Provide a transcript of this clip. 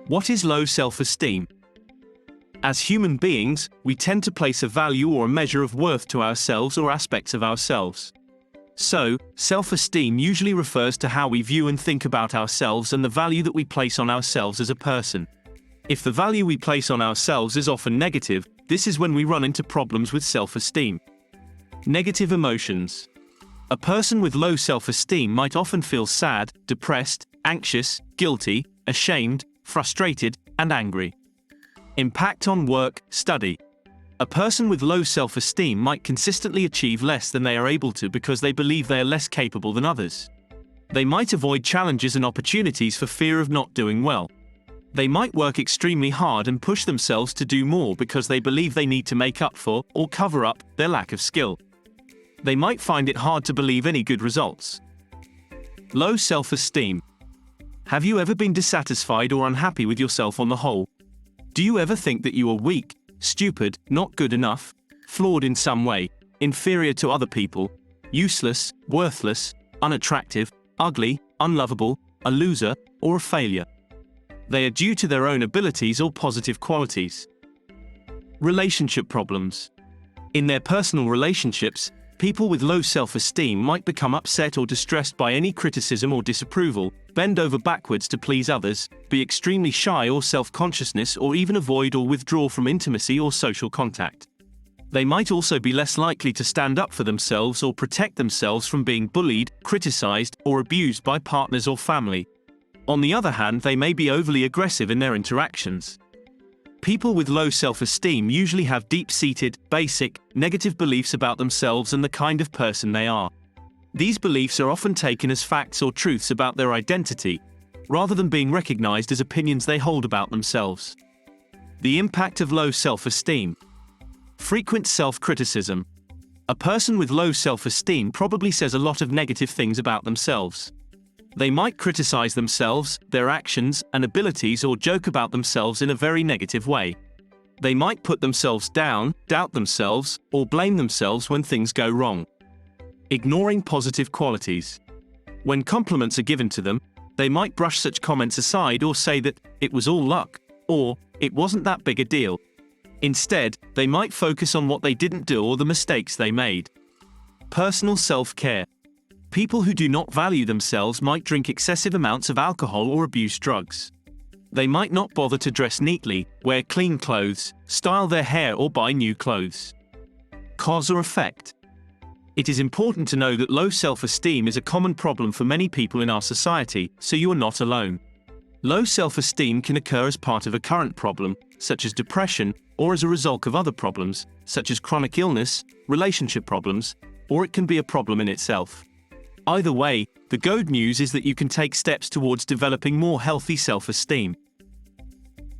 What is low self-esteem? As human beings, we tend to place a value or a measure of worth to ourselves or aspects of ourselves. So, self-esteem usually refers to how we view and think about ourselves and the value that we place on ourselves as a person. If the value we place on ourselves is often negative, this is when we run into problems with self-esteem. Negative emotions. A person with low self-esteem might often feel sad, depressed, anxious, guilty, ashamed, frustrated, and angry. Impact on work, study. A person with low self-esteem might consistently achieve less than they are able to because they believe they are less capable than others. They might avoid challenges and opportunities for fear of not doing well. They might work extremely hard and push themselves to do more because they believe they need to make up for, or cover up, their lack of skill. They might find it hard to believe any good results. Low self-esteem. Have you ever been dissatisfied or unhappy with yourself on the whole? Do you ever think that you are weak, stupid, not good enough, flawed in some way, inferior to other people, useless, worthless, unattractive, ugly, unlovable, a loser, or a failure? They are due to their own abilities or positive qualities. Relationship problems. In their personal relationships, people with low self-esteem might become upset or distressed by any criticism or disapproval, bend over backwards to please others, be extremely shy or self-consciousness, or even avoid or withdraw from intimacy or social contact. They might also be less likely to stand up for themselves or protect themselves from being bullied, criticized, or abused by partners or family. On the other hand, they may be overly aggressive in their interactions. People with low self-esteem usually have deep-seated, basic, negative beliefs about themselves and the kind of person they are. These beliefs are often taken as facts or truths about their identity, rather than being recognized as opinions they hold about themselves. The impact of low self-esteem. Frequent self-criticism. A person with low self-esteem probably says a lot of negative things about themselves. They might criticize themselves, their actions, and abilities, or joke about themselves in a very negative way. They might put themselves down, doubt themselves, or blame themselves when things go wrong. Ignoring positive qualities. When compliments are given to them, they might brush such comments aside or say that it was all luck, or it wasn't that big a deal. Instead, they might focus on what they didn't do or the mistakes they made. Personal self-care. People who do not value themselves might drink excessive amounts of alcohol or abuse drugs. They might not bother to dress neatly, wear clean clothes, style their hair, or buy new clothes. Cause or effect. It is important to know that low self-esteem is a common problem for many people in our society, so you are not alone. Low self-esteem can occur as part of a current problem, such as depression, or as a result of other problems, such as chronic illness, relationship problems, or it can be a problem in itself. Either way, the good news is that you can take steps towards developing more healthy self-esteem.